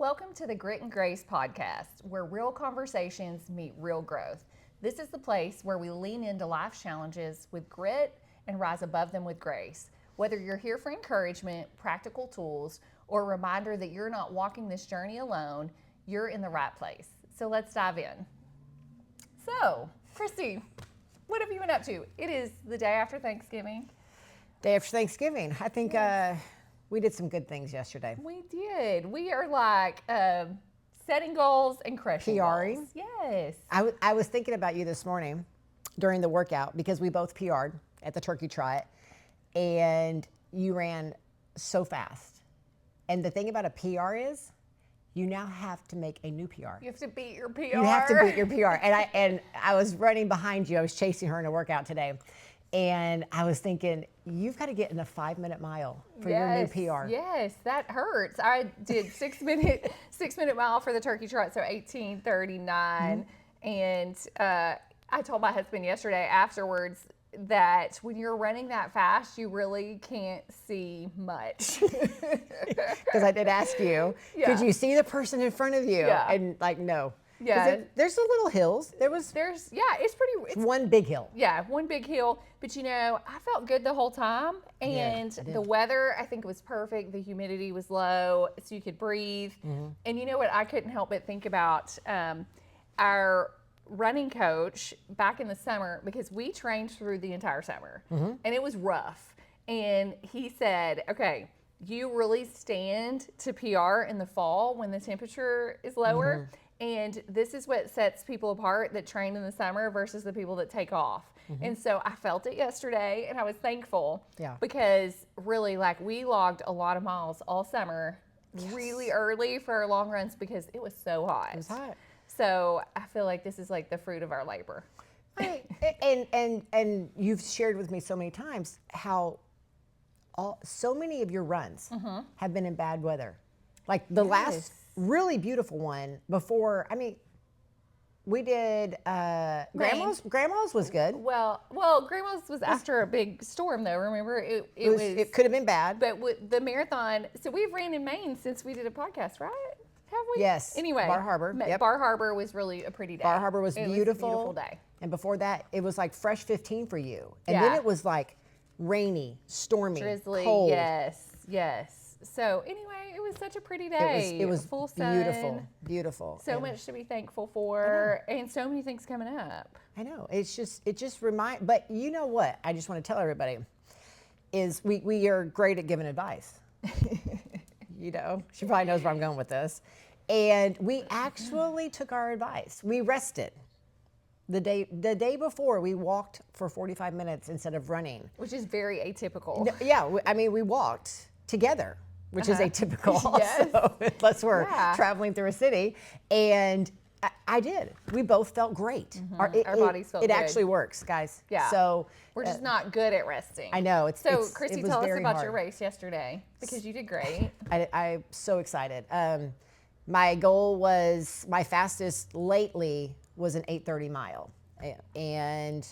Welcome to the Grit and Grace podcast, where real conversations meet real growth. This is the place where we lean into life's challenges with grit and rise above them with grace. Whether you're here for encouragement, practical tools, or a reminder that you're not walking this journey alone, you're in the right place. So let's dive in. So, Christy, what have you been up to? It is the day after Thanksgiving. Day after Thanksgiving. I think we did some good things yesterday. We did. We are like setting goals and crushing PRing. goals. Yes. I was thinking about you this morning during the workout because we both PR'd at the turkey trot, and you ran so fast. And the thing about a PR is you now have to make a new PR. You have to beat your PR. You have to beat your PR. And I was running behind you. I was chasing her in a workout today. And I was thinking, you've got to get in a 5-minute mile for your new PR. Yes, that hurts. I did 6-minute mile for the turkey trot, so 18:39. And I told my husband yesterday afterwards that when you're running that fast, you really can't see much. Because I did ask you, could you see the person in front of you? Yeah. And like, no. Yeah. There's the little hills. It's one big hill. Yeah, one big hill. But you know, I felt good the whole time. And the weather, I think, was perfect. The humidity was low, so you could breathe. Mm-hmm. And you know what? I couldn't help but think about our running coach back in the summer, because we trained through the entire summer. Mm-hmm. And it was rough. And he said, okay, you really stand to PR in the fall when the temperature is lower. Mm-hmm. And this is what sets people apart that train in the summer versus the people that take off. Mm-hmm. And so I felt it yesterday, and I was thankful because really, like, we logged a lot of miles all summer really early for our long runs because it was so hot. It was hot. So I feel like this is like the fruit of our labor. And you've shared with me so many times how so many of your runs have been in bad weather. Like the last really beautiful one before, we did Grandma's was good. Well, Grandma's was after a big storm though, remember? It could have been bad. But with the marathon, so we've ran in Maine since we did a podcast, right? Have we? Yes. Anyway. Bar Harbor. Yep. Bar Harbor was really a pretty day. Bar Harbor was beautiful. It was a beautiful day. And before that, it was like fresh 15 for you. And then it was like rainy, stormy, drizzly, cold. Yes. So anyway, it was such a pretty day. It was full sun. Beautiful. So much to be thankful for, and so many things coming up. I know. It just remind. But you know what? I just want to tell everybody is we are great at giving advice. You know, she probably knows where I'm going with this. And we actually took our advice. We rested. The day before, we walked for 45 minutes instead of running, which is very atypical. Yeah, we walked together, which is atypical also, unless we're traveling through a city. And I did. We both felt great. Mm-hmm. Our bodies felt good. It actually works, guys. Yeah. So we're just not good at resting. I know. Christy, tell us about your race yesterday, because you did great. I'm so excited. My goal was, my fastest lately was an 8:30 mile. And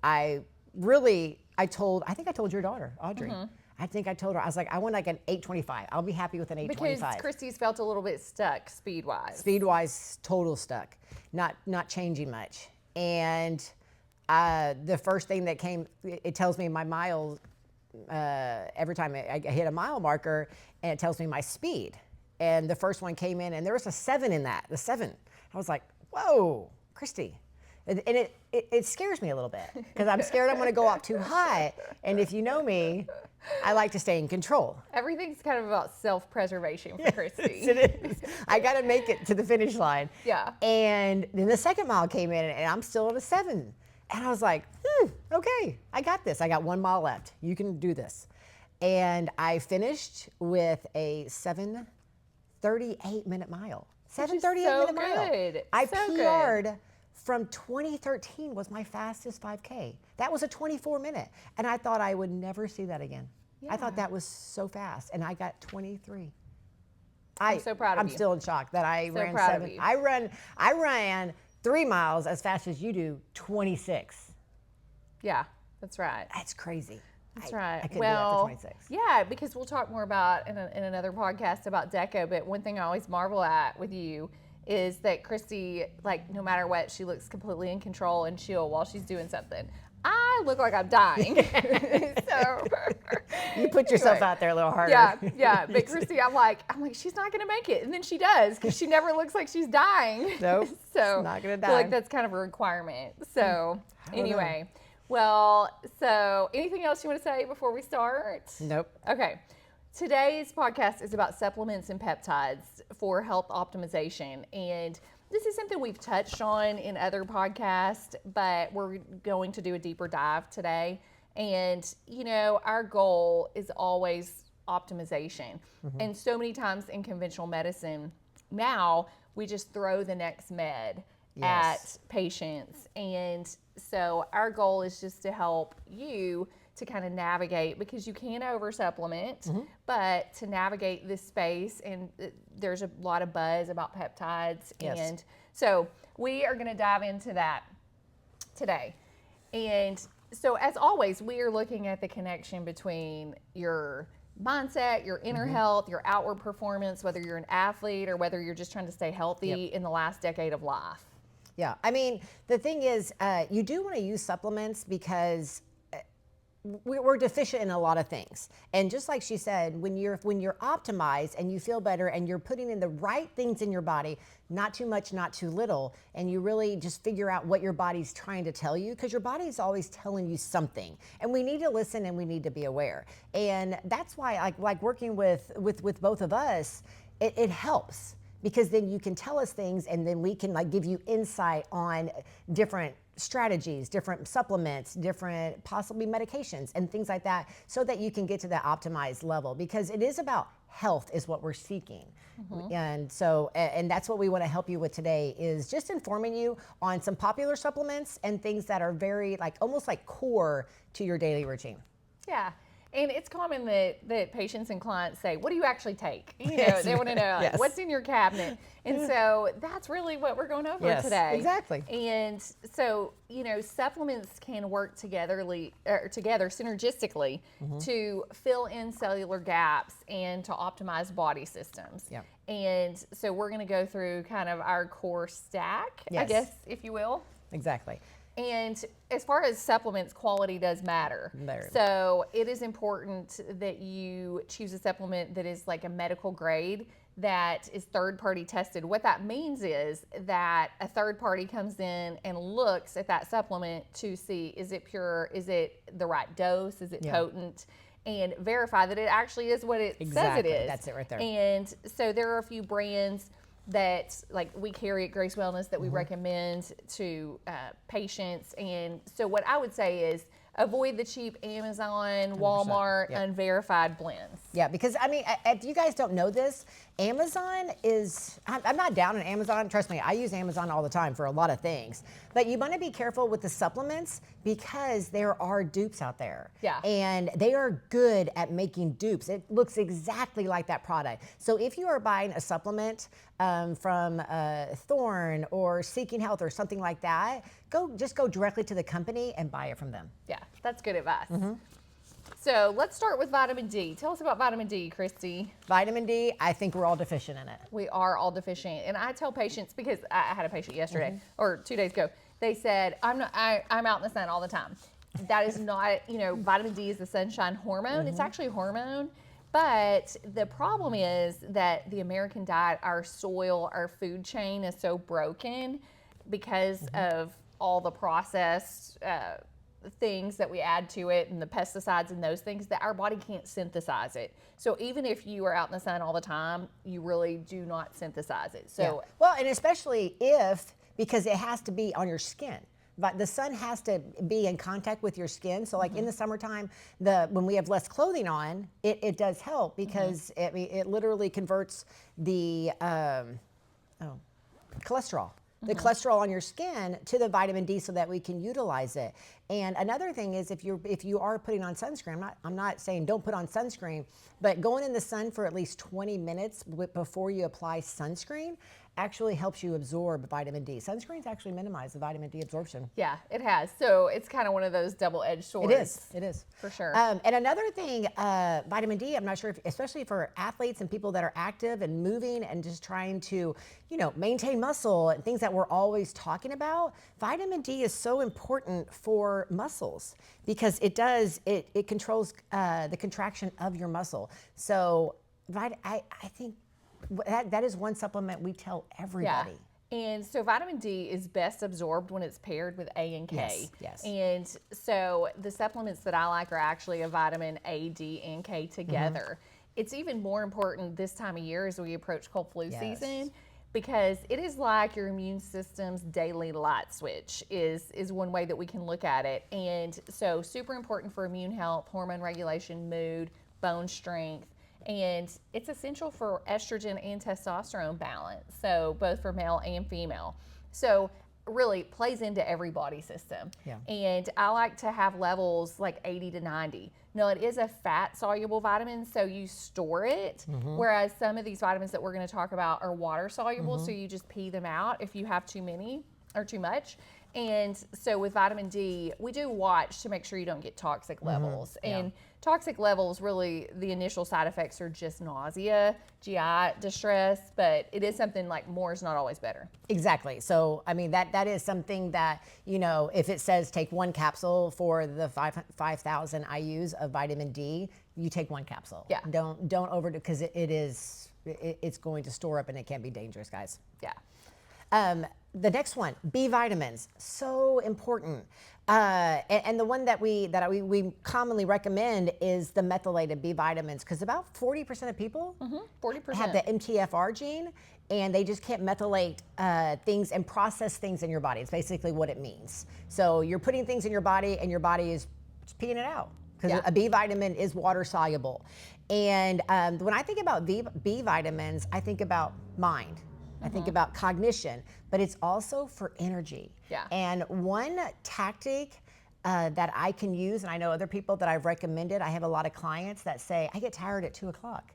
I think I told your daughter, Audrey. Mm-hmm. I think I told her, I was like, I want like an 8:25. I'll be happy with an 8:25. Because Christy's felt a little bit stuck speed-wise. Speed-wise, total stuck. Not changing much. And the first thing that came, it tells me my miles, every time I hit a mile marker, and it tells me my speed. And the first one came in, and there was a 7 in that, the 7. I was like, whoa, Christy. And it scares me a little bit, because I'm scared I'm going to go up too high. And if you know me, I like to stay in control. Everything's kind of about self-preservation for Christy. Yes, it is. I got to make it to the finish line. Yeah. And then the second mile came in, and I'm still at a 7. And I was like, okay, I got this. I got 1 mile left. You can do this. And I finished with a 7:38-minute mile. 7:38-minute mile. Good. I PR'd from 2013 was my fastest 5K. That was a 24-minute. And I thought I would never see that again. Yeah. I thought that was so fast. And I got 23. I'm so proud of you. I'm still in shock that I ran proud 7. of you. I ran 3 miles as fast as you do 26. Yeah, that's right. That's crazy. That's right. I couldn't do that for 26. Yeah, because we'll talk more about in another podcast about Deka, but one thing I always marvel at with you is that Christy, like, no matter what, she looks completely in control and chill while she's doing something. I look like I'm dying. So you put yourself out there a little harder. Yeah. But Christy, I'm like, she's not gonna make it, and then she does because she never looks like she's dying. Nope. So she's not gonna die. I feel like that's kind of a requirement. So anyway, well, so anything else you want to say before we start? Nope. Okay. Today's podcast is about supplements and peptides for health optimization, and this is something we've touched on in other podcasts, but we're going to do a deeper dive today. And, you know, our goal is always optimization. And so many times in conventional medicine, now we just throw the next med at patients. And so our goal is just to help you to kind of navigate, because you can over-supplement, but to navigate this space, and there's a lot of buzz about peptides. And so we are going to dive into that today. And so as always, we are looking at the connection between your mindset, your inner health, your outward performance, whether you're an athlete or whether you're just trying to stay healthy in the last decade of life. Yeah, I mean, the thing is, you do want to use supplements because we're deficient in a lot of things. And just like she said, when you're optimized and you feel better and you're putting in the right things in your body, not too much, not too little, and you really just figure out what your body's trying to tell you, because your body is always telling you something. And we need to listen and we need to be aware. And that's why like working with both of us, it helps. Because then you can tell us things, and then we can like give you insight on different strategies, different supplements, different possibly medications and things like that, so that you can get to that optimized level, because it is about health is what we're seeking. And so, and that's what we want to help you with today, is just informing you on some popular supplements and things that are very like almost like core to your daily routine. Yeah. And it's common that patients and clients say, what do you actually take? You know, they want to know like, what's in your cabinet. And so that's really what we're going over today. Exactly. And so, you know, supplements can work together synergistically to fill in cellular gaps and to optimize body systems. Yep. And so we're going to go through kind of our core stack, I guess, if you will. Exactly. And as far as supplements, quality does matter. So it is important that you choose a supplement that is like a medical grade, that is third-party tested. What that means is that a third party comes in and looks at that supplement to see, is it pure, is it the right dose, is it potent, and verify that it actually is what it says it is. That's it right there. And so there are a few brands that like we carry at Grace Wellness that we recommend to patients. And so what I would say is avoid the cheap Amazon, Walmart, unverified blends. Yeah, because I mean, if you guys don't know this, Amazon is, I'm not down on Amazon. Trust me, I use Amazon all the time for a lot of things. But you want to be careful with the supplements, because there are dupes out there. Yeah. And they are good at making dupes. It looks exactly like that product. So if you are buying a supplement from Thorne or Seeking Health or something like that, just go directly to the company and buy it from them. Yeah, that's good advice. So let's start with vitamin D. Tell us about vitamin D, Christy. Vitamin D, I think we're all deficient in it. We are all deficient. And I tell patients, because I had a patient yesterday or 2 days ago, they said, I'm out in the sun all the time. That is not, you know, vitamin D is the sunshine hormone. It's actually a hormone. But the problem is that the American diet, our soil, our food chain is so broken because of all the processed things that we add to it and the pesticides and those things, that our body can't synthesize it. So even if you are out in the sun all the time, you really do not synthesize it. So well, and especially because it has to be on your skin. But the sun has to be in contact with your skin. So like in the summertime, when we have less clothing on, it does help, because it literally converts the cholesterol. The cholesterol on your skin to the vitamin D so that we can utilize it. And another thing is if you are putting on sunscreen, I'm not saying don't put on sunscreen, but going in the sun for at least 20 minutes before you apply sunscreen actually helps you absorb vitamin D. Sunscreens actually minimize the vitamin D absorption. Yeah, it has. So it's kind of one of those double-edged swords. It is. For sure. And another thing, vitamin D, I'm not sure if, especially for athletes and people that are active and moving and just trying to, maintain muscle and things that we're always talking about, vitamin D is so important for muscles because it controls the contraction of your muscle. So I think that is one supplement we tell everybody. Yeah. And so vitamin D is best absorbed when it's paired with A and K. Yes. And so the supplements that I like are actually a vitamin A, D, and K together. It's even more important this time of year as we approach cold flu season, because it is like your immune system's daily light switch is one way that we can look at it. And so super important for immune health, hormone regulation, mood, bone strength. And it's essential for estrogen and testosterone balance, so both for male and female. So really plays into every body system. Yeah. And I like to have levels like 80 to 90. Now, it is a fat-soluble vitamin, so you store it, whereas some of these vitamins that we're going to talk about are water-soluble, so you just pee them out if you have too many or too much. And so with vitamin D, we do watch to make sure you don't get toxic levels. And toxic levels, really, the initial side effects are just nausea, GI distress, but it is something like more is not always better. Exactly. So, I mean, that is something that, if it says take one capsule for the 5,000 IUs of vitamin D, you take one capsule. Yeah. Don't overdo, because it's going to store up and it can be dangerous, guys. Yeah. The next one, B vitamins, so important. And the one that we commonly recommend is the methylated B vitamins, because about 40% of people 40% have the MTFR gene, and they just can't methylate things and process things in your body. It's basically what it means. So you're putting things in your body, and your body is peeing it out, because a B vitamin is water soluble. And when I think about B vitamins, I think about mind. I think about cognition, but it's also for energy. Yeah. And one tactic that I can use, and I know other people that I've recommended, I have a lot of clients that say, I get tired at 2 o'clock.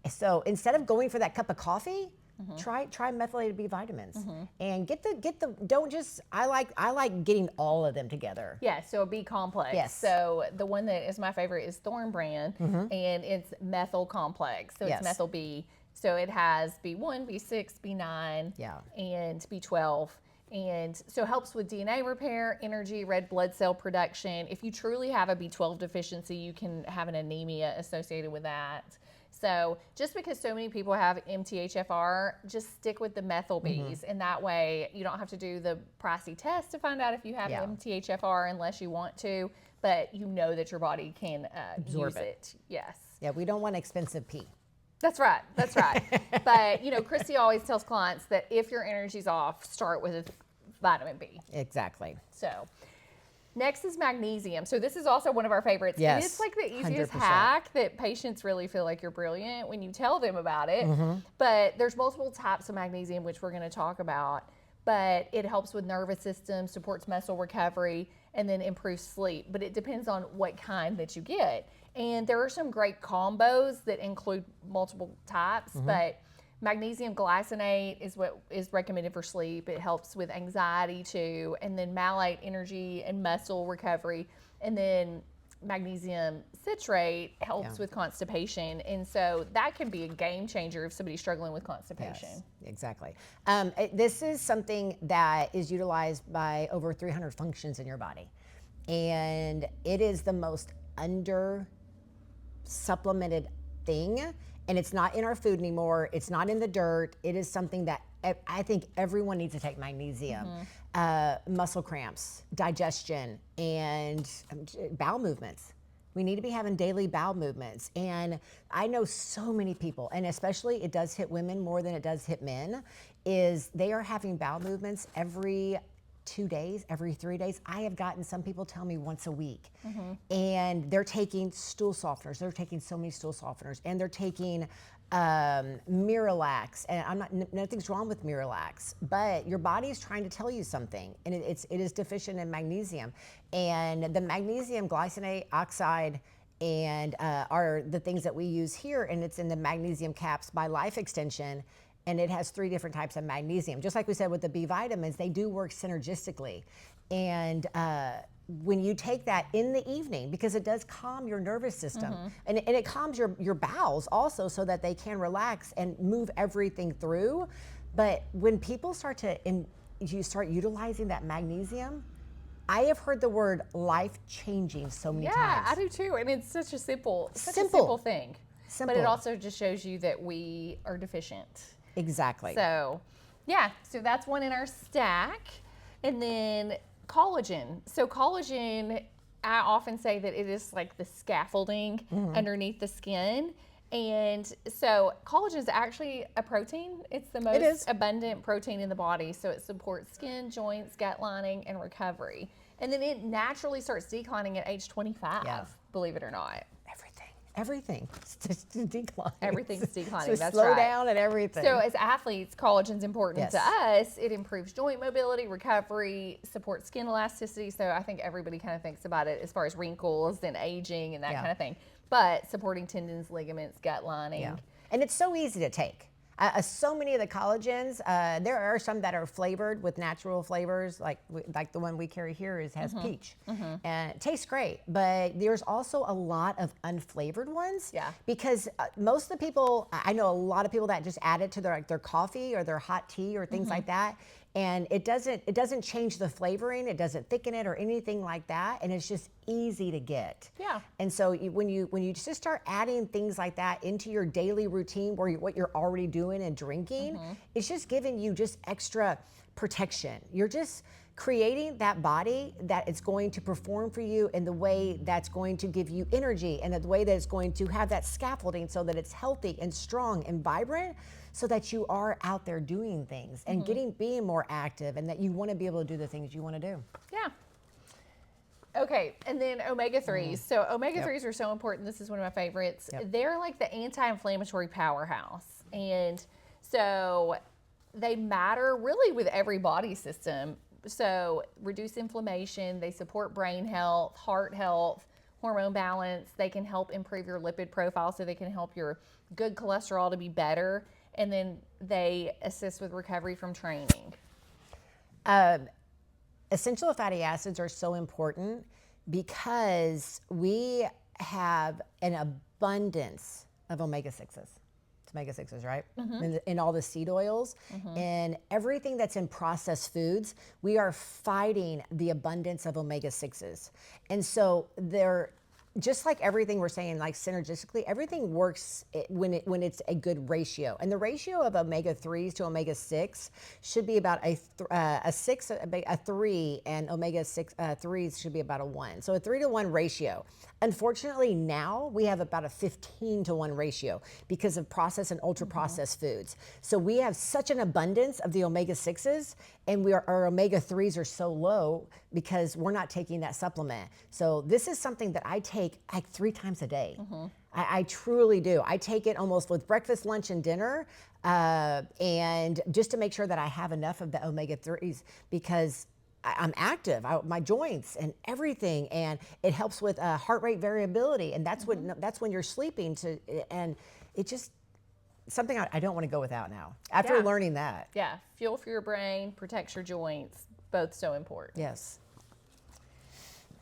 So instead of going for that cup of coffee, try methylated B vitamins and get the don't just, I like getting all of them together. Yeah, so a B complex. Yes. So the one that is my favorite is Thorn brand, and it's methyl complex. So it's methyl B. So it has B1, B6, B9, and B12. And so it helps with DNA repair, energy, red blood cell production. If you truly have a B12 deficiency, you can have an anemia associated with that. So just because so many people have MTHFR, just stick with the methyl Bs. And that way you don't have to do the pricey test to find out if you have MTHFR unless you want to, but you know that your body can absorb it. Yes. Yeah, we don't want expensive pee. That's right. That's right. But, Christy always tells clients that if your energy's off, start with vitamin B. Exactly. So next is magnesium. So this is also one of our favorites. Yes. And it's like the easiest 100%. hack that patients really feel like you're brilliant when you tell them about it. But there's multiple types of magnesium, which we're going to talk about. But it helps with nervous system, supports muscle recovery, and then improves sleep. But it depends on what kind that you get. And there are some great combos that include multiple types, but magnesium glycinate is what is recommended for sleep. It helps with anxiety too. And then malate, energy and muscle recovery. And then magnesium citrate helps with constipation. And so that can be a game changer if somebody's struggling with constipation. Yes, exactly. This is something that is utilized by over 300 functions in your body. And it is the most supplemented thing, and it's not in our food anymore. It's not in the dirt. It is something that I think everyone needs to take magnesium. Muscle cramps, digestion, and bowel movements. We need to be having daily bowel movements. And I know so many people, and especially it does hit women more than it does hit men, is they are having bowel movements every 2 days, every 3 days. I have gotten some people tell me once a week. And they're taking stool softeners. They're taking so many stool softeners, and they're taking Miralax, and nothing's wrong with Miralax, but your body is trying to tell you something, and it is deficient in magnesium, and the magnesium glycinate oxide and are the things that we use here, and it's in the magnesium caps by Life Extension, and it has 3 different types of magnesium. Just like we said with the B vitamins, they do work synergistically, and when you take that in the evening, because it does calm your nervous system, and it calms your bowels also, so that they can relax and move everything through. But when people start you start utilizing that magnesium, I have heard the word life-changing so many times. Yeah, I do too, and it's such a simple thing. Simple. But it also just shows you that we are deficient. Exactly. So, yeah, so that's one in our stack. And then collagen. So collagen, I often say that it is like the scaffolding underneath the skin. And so collagen is actually a protein. It's the most abundant protein in the body. So it supports skin, joints, gut lining, and recovery. And then it naturally starts declining at age 25, believe it or not. Everything. It's declining. Everything's declining. So that's slow right. down and everything. So as athletes, collagen's important to us. It improves joint mobility, recovery, supports skin elasticity. So I think everybody kind of thinks about it as far as wrinkles and aging and that kind of thing. But supporting tendons, ligaments, gut lining. Yeah. And it's so easy to take. So many of the collagens, there are some that are flavored with natural flavors, like the one we carry here has peach, and it tastes great. But there's also a lot of unflavored ones, because most of the people, I know a lot of people that just add it to their coffee or their hot tea or things like that, and it doesn't change the flavoring, it doesn't thicken it or anything like that, and it's just easy to get. Yeah. And so when you just start adding things like that into your daily routine, what you're already doing and drinking, it's just giving you just extra protection. You're just creating that body that it's going to perform for you in the way that's going to give you energy, and the way that it's going to have that scaffolding so that it's healthy and strong and vibrant, so that you are out there doing things and being more active, and that you want to be able to do the things you want to do. Yeah. Okay, and then omega-3s. So omega-3s are so important. This is one of my favorites. They're like the anti-inflammatory powerhouse. And so they matter really with every body system. So reduce inflammation, they support brain health, heart health, hormone balance. They can help improve your lipid profile, so they can help your good cholesterol to be better. And then they assist with recovery from training. Essential fatty acids are so important because we have an abundance of omega-6s. It's omega-6s, right? In all the seed oils and everything that's in processed foods, we are fighting the abundance of omega-6s. And so they're just like everything we're saying, like synergistically, everything works when it's a good ratio. And the ratio of omega-3s to omega-6 should be about a 3, and omega-3s should be about a 1. So a 3-to-1 ratio. Unfortunately, now we have about a 15-to-1 ratio because of processed and ultra-processed foods. So we have such an abundance of the omega-6s, and our omega-3s are so low because we're not taking that supplement. So this is something that I take like 3 times a day. I truly do. I take it almost with breakfast, lunch, and dinner, and just to make sure that I have enough of the omega-3s, because I'm active, my joints and everything, and it helps with heart rate variability, and that's when you're sleeping, and it just something I don't want to go without now after learning that. Yeah, fuel for your brain, protects your joints, both so important. Yes.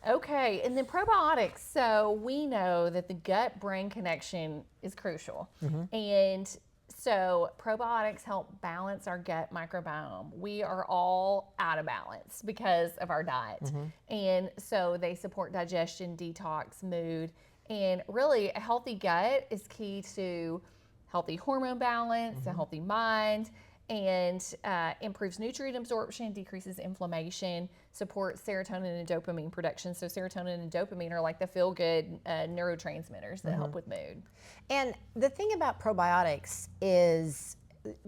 Okay, and then probiotics. So we know that the gut-brain connection is crucial. And so probiotics help balance our gut microbiome. We are all out of balance because of our diet. And so they support digestion, detox, mood, and really a healthy gut is key to healthy hormone balance, a healthy mind, and improves nutrient absorption, decreases inflammation, supports serotonin and dopamine production. So serotonin and dopamine are like the feel-good neurotransmitters that help with mood. And the thing about probiotics is,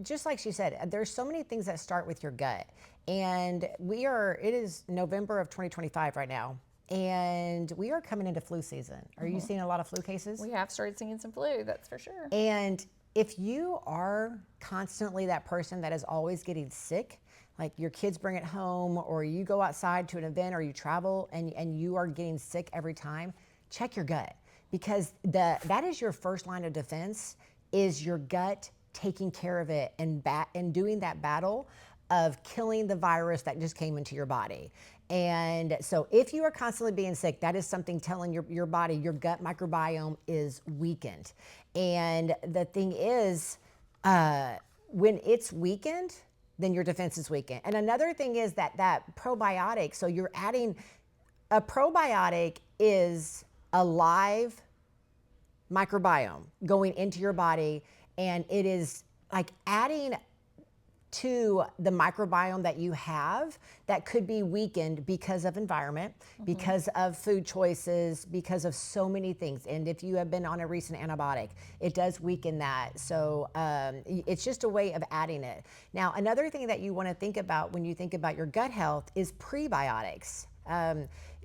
just like she said, there's so many things that start with your gut. And it is November of 2025 right now, and we are coming into flu season. Are you seeing a lot of flu cases? We have started seeing some flu, that's for sure. And if you are constantly that person that is always getting sick, like your kids bring it home, or you go outside to an event, or you travel and you are getting sick every time, check your gut, because that is your first line of defense, is your gut taking care of it and doing that battle of killing the virus that just came into your body. And so if you are constantly being sick, that is something telling your body, your gut microbiome is weakened. And the thing is, when it's weakened, then your defense is weakened. And another thing is that probiotic, so you're adding, a probiotic is a live microbiome going into your body, and it is like adding to the microbiome that you have that could be weakened because of environment, because of food choices, because of so many things. And if you have been on a recent antibiotic, it does weaken that. So it's just a way of adding it. Now, another thing that you want to think about when you think about your gut health is prebiotics.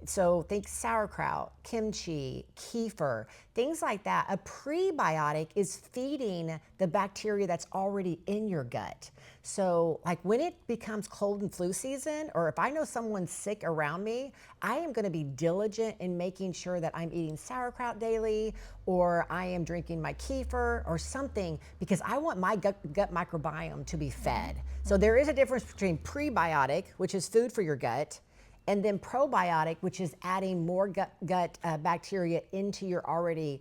So think sauerkraut, kimchi, kefir, things like that. A prebiotic is feeding the bacteria that's already in your gut. So like when it becomes cold and flu season, or if I know someone's sick around me, I am going to be diligent in making sure that I'm eating sauerkraut daily, or I am drinking my kefir or something, because I want my gut microbiome to be fed. So there is a difference between prebiotic, which is food for your gut, and then probiotic, which is adding more gut bacteria into your already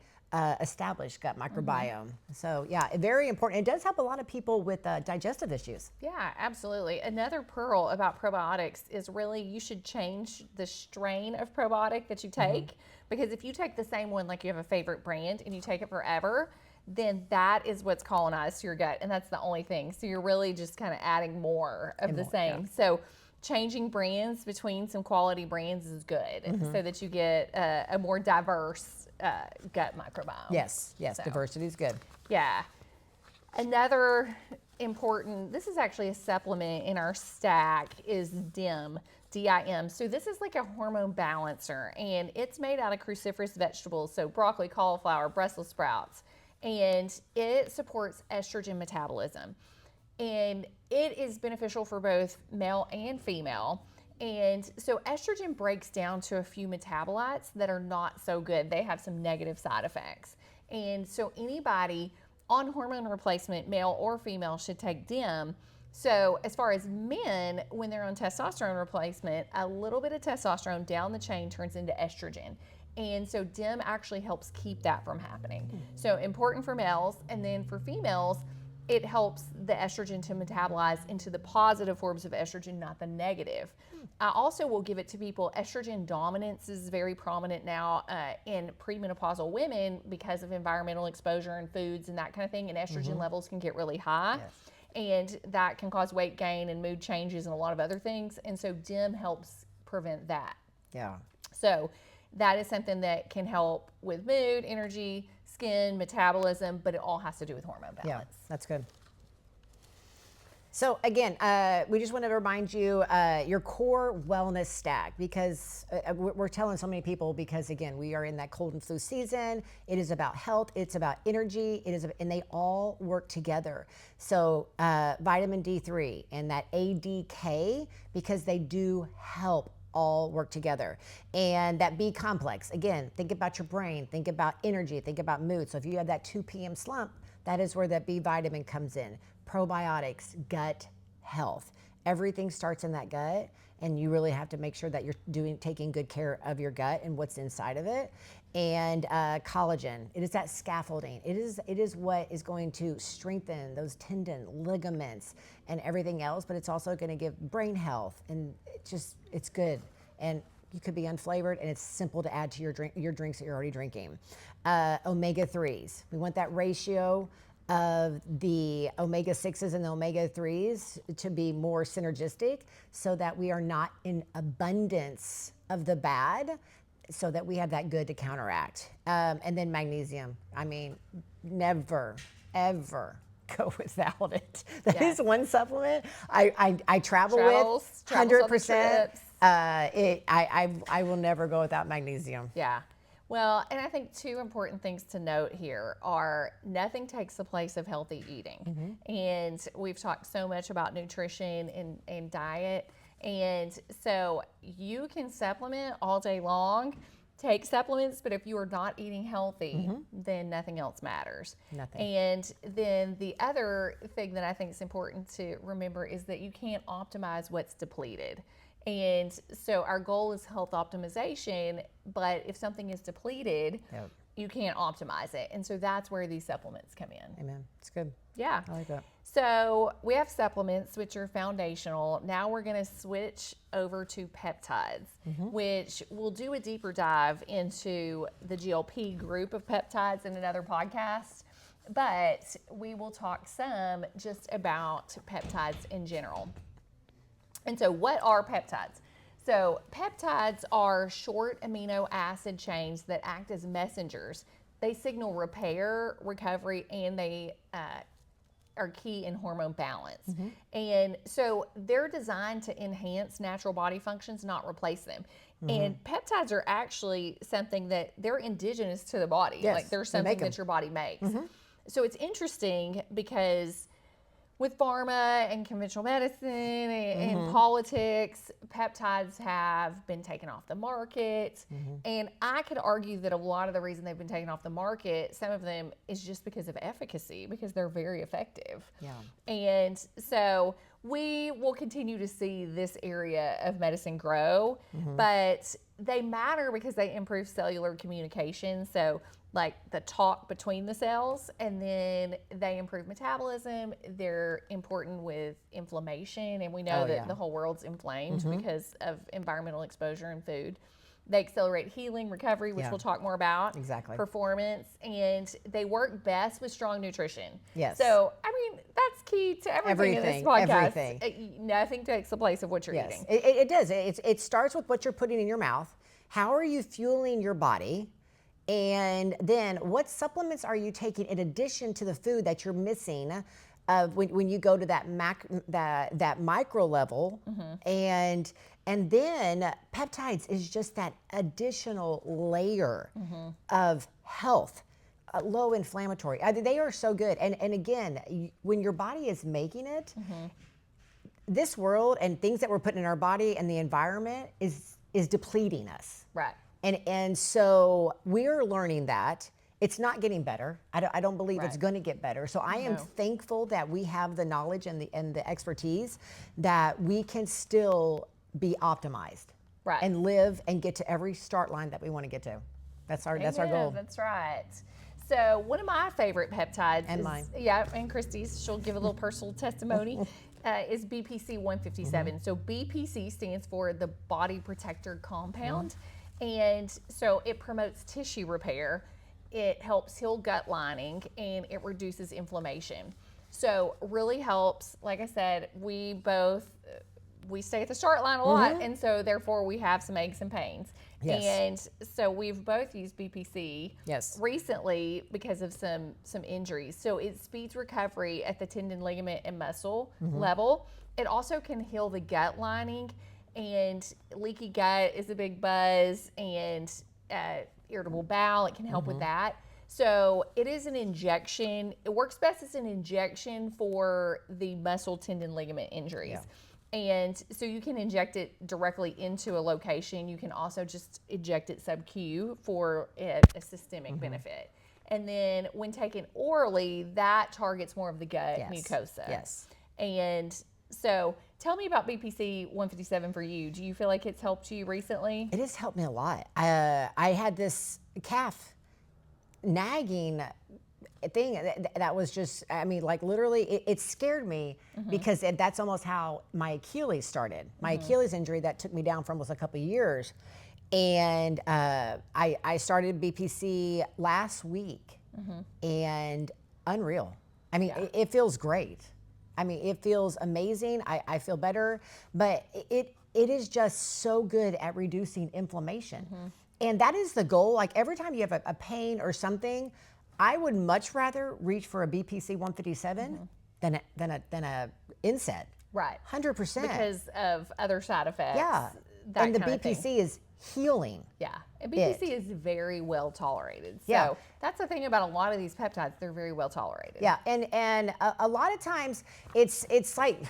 established gut microbiome. So yeah, very important. It does help a lot of people with digestive issues. Yeah, absolutely. Another pearl about probiotics is really you should change the strain of probiotic that you take, because if you take the same one, like you have a favorite brand and you take it forever, then that is what's colonized to your gut, and that's the only thing. So you're really just kind of adding more of the same. Yeah. So changing brands between some quality brands is good, so that you get a more diverse gut microbiome. Yes, so. Diversity is good. Yeah. Another important, this is actually a supplement in our stack, is DIM, D-I-M. So this is like a hormone balancer, and it's made out of cruciferous vegetables, so broccoli, cauliflower, Brussels sprouts, and it supports estrogen metabolism. And it is beneficial for both male and female. And so estrogen breaks down to a few metabolites that are not so good. They have some negative side effects. And so anybody on hormone replacement, male or female, should take DIM. So as far as men, when they're on testosterone replacement, a little bit of testosterone down the chain turns into estrogen. And so DIM actually helps keep that from happening. So important for males, and then for females, it helps the estrogen to metabolize into the positive forms of estrogen, not the negative. I also will give it to people. Estrogen dominance is very prominent now in premenopausal women because of environmental exposure and foods and that kind of thing, and estrogen levels can get really high. And that can cause weight gain and mood changes and a lot of other things. And so DIM helps prevent that. Yeah. So that is something that can help with mood, energy, skin, metabolism, but it all has to do with hormone balance. Yeah, that's good. So again, we just want to remind you your core wellness stack, because we're telling so many people, because again, we are in that cold and flu season. It is about health, it's about energy, and they all work together. So vitamin D3 and that ADK, because they do help all work together. And that B complex, again, think about your brain, think about energy, think about mood. So if you have that 2 p.m. slump, that is where that B vitamin comes in. Probiotics, gut health. Everything starts in that gut, and you really have to make sure that you're taking good care of your gut and what's inside of it. And collagen, it is that scaffolding. It is what is going to strengthen those tendon, ligaments, and everything else, but it's also going to give brain health, and it's good. And you could be unflavored, and it's simple to add to your drinks that you're already drinking. Omega-3s, we want that ratio of the omega-6s and the omega-3s to be more synergistic, so that we are not in abundance of the bad, so that we have that good to counteract. And then magnesium. I mean, never, ever go without it. That is one supplement I travel with 100%. I will never go without magnesium. Yeah. Well, and I think two important things to note here are nothing takes the place of healthy eating. And we've talked so much about nutrition and diet. And so you can supplement all day long, take supplements, but if you are not eating healthy, then nothing else matters. Nothing. And then the other thing that I think is important to remember is that you can't optimize what's depleted. And so our goal is health optimization, but if something is depleted, you can't optimize it. And so that's where these supplements come in. Amen. It's good. Yeah. I like that. So we have supplements, which are foundational. Now we're going to switch over to peptides, which we'll do a deeper dive into the GLP group of peptides in another podcast. But we will talk some just about peptides in general. And so what are peptides? So peptides are short amino acid chains that act as messengers. They signal repair, recovery, and they are key in hormone balance. And so they're designed to enhance natural body functions, not replace them. And peptides are actually something that they're indigenous to the body. Yes, like they're something that your body makes. So it's interesting because with pharma and conventional medicine and politics, peptides have been taken off the market. And I could argue that a lot of the reason they've been taken off the market, some of them is just because of efficacy, because they're very effective. And so we will continue to see this area of medicine grow, but they matter because they improve cellular communication. So like the talk between the cells, and then they improve metabolism. They're important with inflammation, and we know that the whole world's inflamed because of environmental exposure and food. They accelerate healing, recovery, which we'll talk more about. Exactly. Performance, and they work best with strong nutrition. Yes. So, I mean, that's key to everything in this podcast. Nothing takes the place of what you're eating. It does. It starts with what you're putting in your mouth. How are you fueling your body? And then what supplements are you taking in addition to the food that you're missing when you go to that micro level? And then peptides is just that additional layer of health, low inflammatory. They are so good. And again, when your body is making it, this world and things that we're putting in our body and the environment is depleting us. Right. And so we're learning that it's not getting better. I don't believe it's going to get better. So I am thankful that we have the knowledge and the expertise that we can still be optimized and live and get to every start line that we want to get to. That's our goal. That's right. So one of my favorite peptides and mine. Yeah, and Christy's, she'll give a little personal testimony, is BPC 157. So BPC stands for the body protector compound. And so it promotes tissue repair, it helps heal gut lining, and it reduces inflammation. So really helps, like I said, we stay at the start line a lot, and so therefore we have some aches and pains. Yes. And so we've both used BPC recently because of some injuries. So it speeds recovery at the tendon, ligament, and muscle level. It also can heal the gut lining, and leaky gut is a big buzz, and irritable bowel, it can help with that. So it is an injection. It works best as an injection for the muscle, tendon, ligament injuries. And so you can inject it directly into a location. You can also just inject it sub-Q for a systemic benefit. And then when taken orally, that targets more of the gut mucosa. Yes. And so tell me about BPC 157 for you. Do you feel like it's helped you recently? It has helped me a lot. I had this calf nagging thing that was just, I mean, like literally, it scared me because that's almost how my Achilles started. My Achilles injury that took me down for almost a couple of years. And I started BPC last week, and unreal. I mean, it feels great. I mean, it feels amazing. I feel better, but it is just so good at reducing inflammation. And that is the goal. Like every time you have a pain or something, I would much rather reach for a BPC 157 than a NSAID. Right. 100%. Because of other side effects. Yeah. And the BPC is healing. Yeah, and BPC is very well tolerated. So Yeah. that's the thing about a lot of these peptides; they're very well tolerated. Yeah, and a lot of times it's like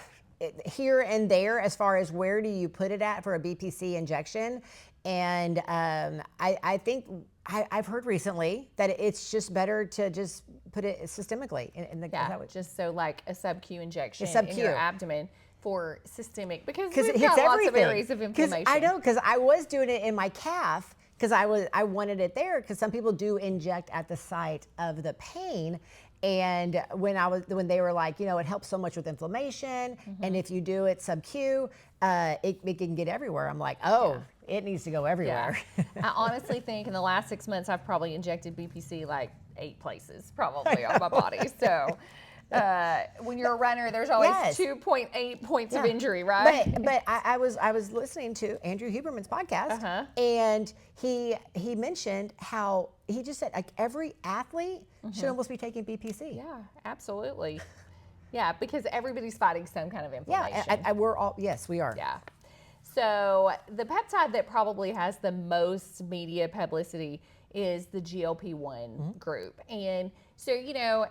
here and there as far as where do you put it at for a BPC injection. And I think I've heard recently that it's just better to just put it systemically in the just so like a sub-Q injection sub-Q. in your abdomen for systemic, because it we've hits got lots everything. of areas of inflammation. I know, because I was doing it in my calf because I wanted it there, because some people do inject at the site of the pain. And when they were like, it helps so much with inflammation, and if you do it sub-Q, it can get everywhere. I'm like, it needs to go everywhere. Yeah. I honestly think in the last 6 months, I've probably injected BPC like 8 places probably on my body. So when you're a runner, there's always 2.8 points of injury, right? But I was listening to Andrew Huberman's podcast, and he mentioned how he just said like every athlete should almost be taking BPC. Yeah, absolutely. Yeah, because everybody's fighting some kind of inflammation. Yeah, we're all, yes, we are. Yeah. So the peptide that probably has the most media publicity is the GLP-1 group. And so,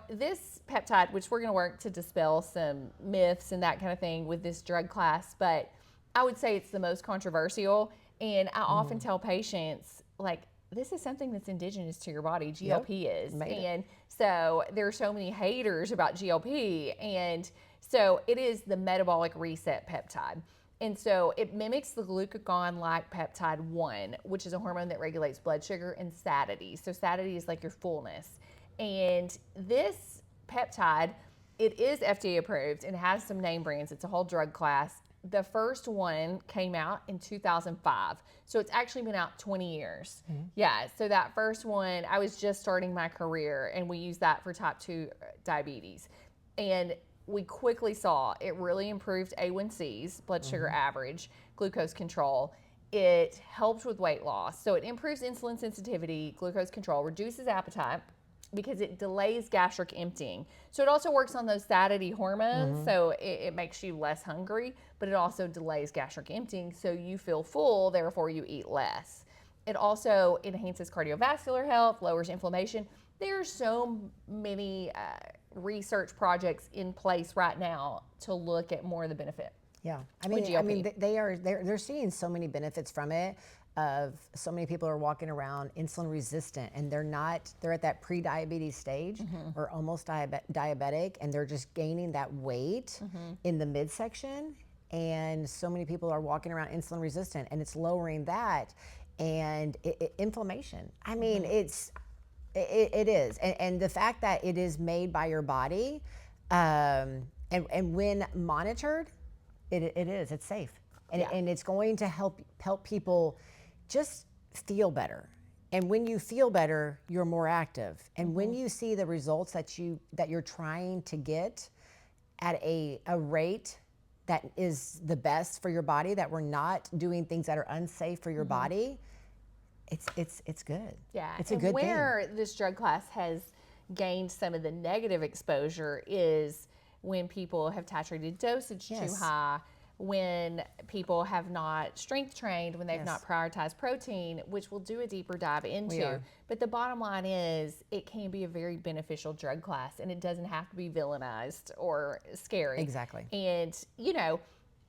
this peptide, which we're going to work to dispel some myths and that kind of thing with this drug class, but I would say it's the most controversial. And I often tell patients, like, this is something that's indigenous to your body. GLP is. And so there are so many haters about GLP. And so it is the metabolic reset peptide. And so it mimics the glucagon-like peptide 1, which is a hormone that regulates blood sugar, and satiety. So satiety is like your fullness. And this peptide, it is FDA approved and has some name brands. It's a whole drug class. The first one came out in 2005. So it's actually been out 20 years. Yeah, so that first one, I was just starting my career, and we used that for type 2 diabetes. And we quickly saw it really improved A1Cs, blood sugar average, glucose control. It helped with weight loss. So it improves insulin sensitivity, glucose control, reduces appetite because it delays gastric emptying. So it also works on those satiety hormones. So it makes you less hungry, but it also delays gastric emptying. So you feel full, therefore you eat less. It also enhances cardiovascular health, lowers inflammation. There are so many research projects in place right now to look at more of the benefit. Yeah, I mean, they're seeing so many benefits from it. So many people are walking around insulin resistant, and they're at that pre-diabetes stage or almost diabetic, and they're just gaining that weight in the midsection. And so many people are walking around insulin resistant, and it's lowering that and inflammation. I mean, it is, and the fact that it is made by your body, and when monitored, it's safe, and it's going to help people just feel better. And when you feel better, you're more active. And when you see the results that you're trying to get at a rate that is the best for your body, that we're not doing things that are unsafe for your body, it's good. Yeah, it's a good thing. Where this drug class has gained some of the negative exposure is when people have titrated dosage too high, when people have not strength trained, when they've not prioritized protein, which we'll do a deeper dive into. But the bottom line is it can be a very beneficial drug class, and it doesn't have to be villainized or scary. Exactly. And,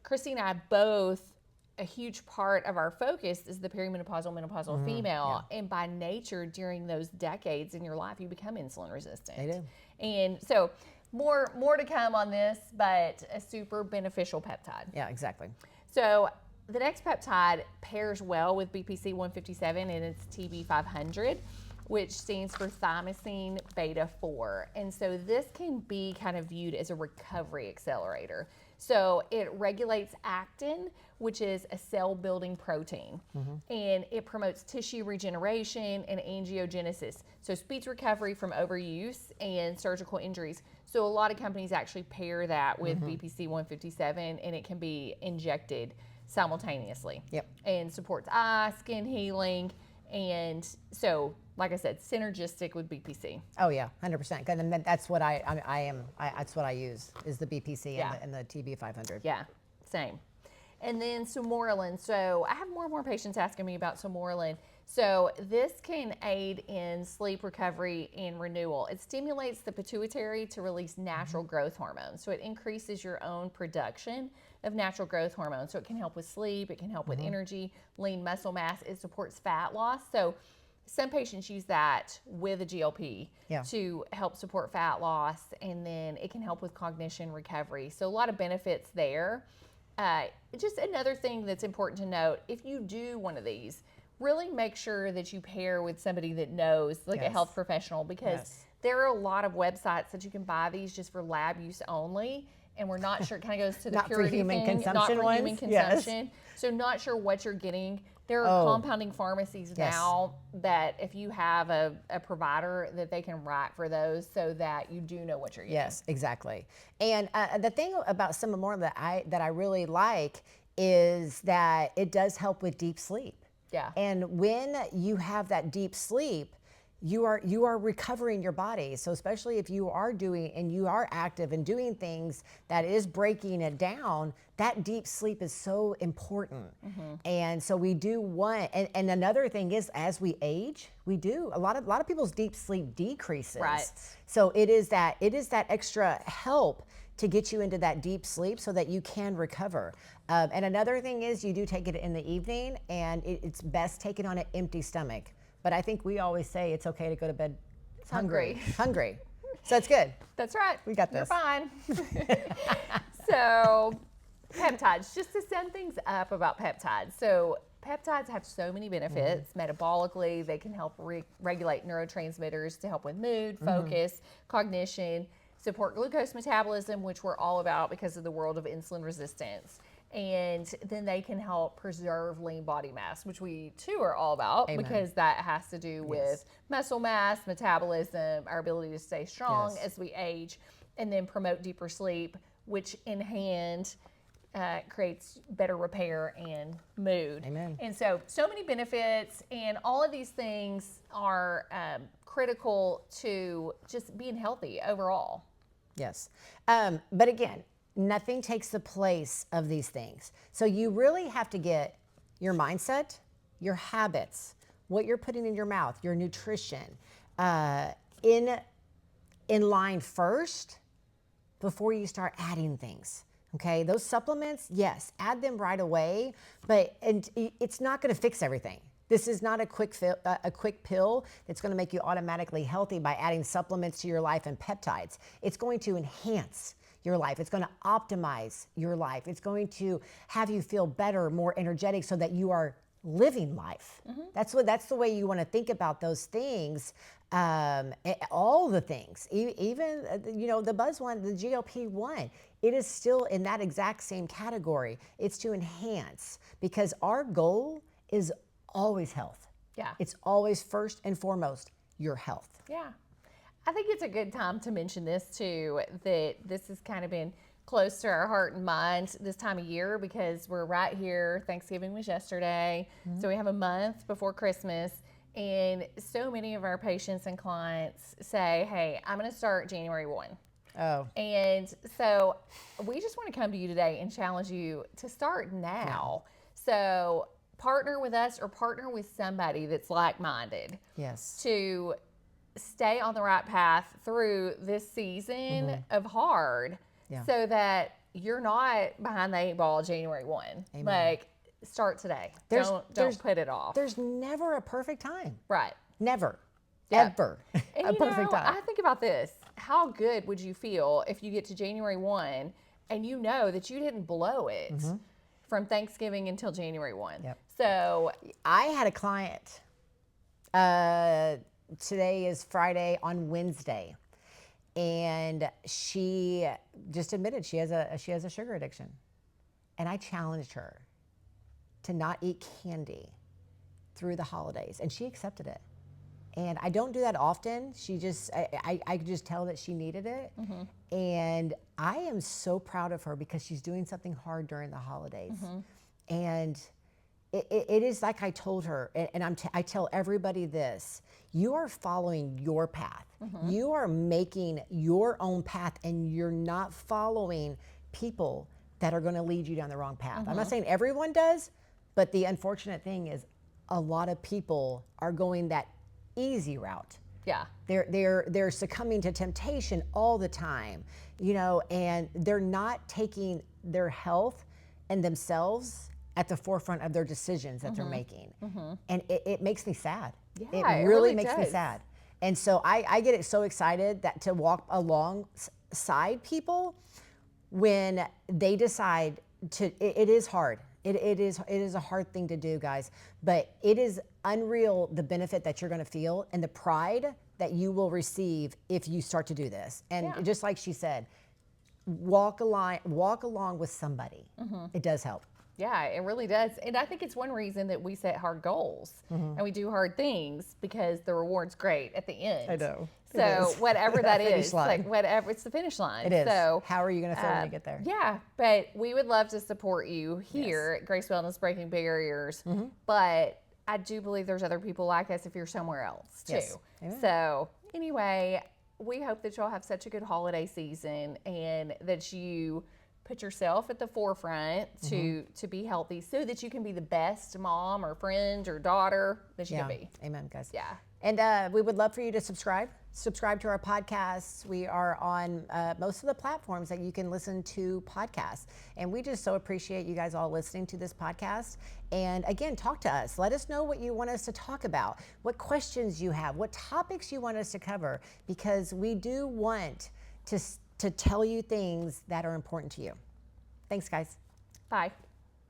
Christy and I both, a huge part of our focus is the perimenopausal, menopausal female. And by nature, during those decades in your life, you become insulin resistant. They do. And so more to come on this, but a super beneficial peptide. Yeah, exactly. So the next peptide pairs well with BPC 157, and it's TB500, which stands for thymosin beta 4. And so this can be kind of viewed as a recovery accelerator. So it regulates actin, which is a cell building protein, and it promotes tissue regeneration and angiogenesis. So speeds recovery from overuse and surgical injuries. So a lot of companies actually pair that with BPC 157, and it can be injected simultaneously. Yep. And supports eye, skin healing. And so, like I said, synergistic with BPC. Oh yeah, 100%. And that's what that's what I use is the BPC and the TB500. Yeah, same. And then Sermorelin. So I have more and more patients asking me about Sermorelin. So this can aid in sleep recovery and renewal. It stimulates the pituitary to release natural growth hormones. So it increases your own production of natural growth hormones. So it can help with sleep, it can help with energy, lean muscle mass, it supports fat loss. So some patients use that with a GLP to help support fat loss, and then it can help with cognition recovery. So a lot of benefits there. Just another thing that's important to note, if you do one of these, really make sure that you pair with somebody that knows, like a health professional, because there are a lot of websites that you can buy these just for lab use only, and we're not sure. It kind of goes to the not purity for human thing, consumption not for ones. human consumption. So not sure what you're getting. There are compounding pharmacies now that if you have a provider that they can write for those, so that you do know what you're getting. Yes, exactly. And the thing about Sermorelin that I really like is that it does help with deep sleep. Yeah. And when you have that deep sleep, you are recovering your body. So especially if you are doing and you are active and doing things that is breaking it down, that deep sleep is so important. And so we do want, and another thing is, as we age, we do a lot of people's deep sleep decreases. Right. So it is that extra help to get you into that deep sleep so that you can recover. And another thing is, you do take it in the evening, and it's best taken on an empty stomach. But I think we always say it's okay to go to bed hungry. So it's good. That's right. We got this. You're fine. So peptides, just to sum things up about peptides. So peptides have so many benefits. Metabolically, they can help regulate neurotransmitters to help with mood, focus, cognition, support glucose metabolism, which we're all about because of the world of insulin resistance. And then they can help preserve lean body mass, which we too are all about. Amen. Because that has to do with muscle mass, metabolism, our ability to stay strong as we age, and then promote deeper sleep, which in hand creates better repair and mood. Amen. And so many benefits, and all of these things are critical to just being healthy overall. Yes. But again, nothing takes the place of these things. So you really have to get your mindset, your habits, what you're putting in your mouth, your nutrition, in line first before you start adding things. Okay, those supplements, yes, add them right away, but it's not going to fix everything. This is not a quick pill that's going to make you automatically healthy by adding supplements to your life and peptides. It's going to enhance your life. It's going to optimize your life. It's going to have you feel better, more energetic, so that you are living life. That's the way you want to think about those things. All the things, even the buzz one, the GLP-1, it is still in that exact same category. It's to enhance, because our goal is always health. Yeah. It's always first and foremost your health. Yeah. I think it's a good time to mention this too, that this has kind of been close to our heart and mind this time of year, because we're right here. Thanksgiving was yesterday. So we have a month before Christmas, and so many of our patients and clients say, hey, I'm going to start January 1. Oh. And so we just want to come to you today and challenge you to start now. So partner with us, or partner with somebody that's like-minded. Yes. To stay on the right path through this season of hard, so that you're not behind the 8 ball January 1. Amen. Like, start today. Don't put it off. There's never a perfect time. Right. Never. Yep. Ever. And a perfect time. I think about this. How good would you feel if you get to January 1 and you know that you didn't blow it from Thanksgiving until January 1? Yep. So I had a client, today is Friday, on Wednesday, and she just admitted she has a sugar addiction. And I challenged her to not eat candy through the holidays, and she accepted it. And I don't do that often. She just, I could just tell that she needed it. And I am so proud of her, because she's doing something hard during the holidays. And it is like I told her, and I tell everybody this: you are following your path. You are making your own path, and you're not following people that are going to lead you down the wrong path. I'm not saying everyone does, but the unfortunate thing is a lot of people are going that easy route. Yeah. They're succumbing to temptation all the time, you know, and they're not taking their health and themselves at the forefront of their decisions that they're making. And it makes me sad. Yeah, it really makes me sad. And so I get so excited that to walk alongside people when they decide to, it is hard. It is a hard thing to do, guys, but it is unreal the benefit that you're going to feel and the pride that you will receive if you start to do this. And just like she said, walk along with somebody. It does help. Yeah, it really does. And I think it's one reason that we set hard goals and we do hard things, because the reward's great at the end. I know. So whatever that is, line. like whatever, it's the finish line. It is. So how are you going to feel when you get there? Yeah, but we would love to support you here at Grace Wellness Breaking Barriers. But I do believe there's other people like us if you're somewhere else too. Yes. So anyway, we hope that y'all have such a good holiday season and that you put yourself at the forefront to be healthy, so that you can be the best mom or friend or daughter that you can be. Amen, guys. Yeah. And we would love for you to subscribe to our podcasts. We are on most of the platforms that you can listen to podcasts. And we just so appreciate you guys all listening to this podcast. And again, talk to us. Let us know what you want us to talk about, what questions you have, what topics you want us to cover, because we do want to tell you things that are important to you. Thanks, guys. Bye.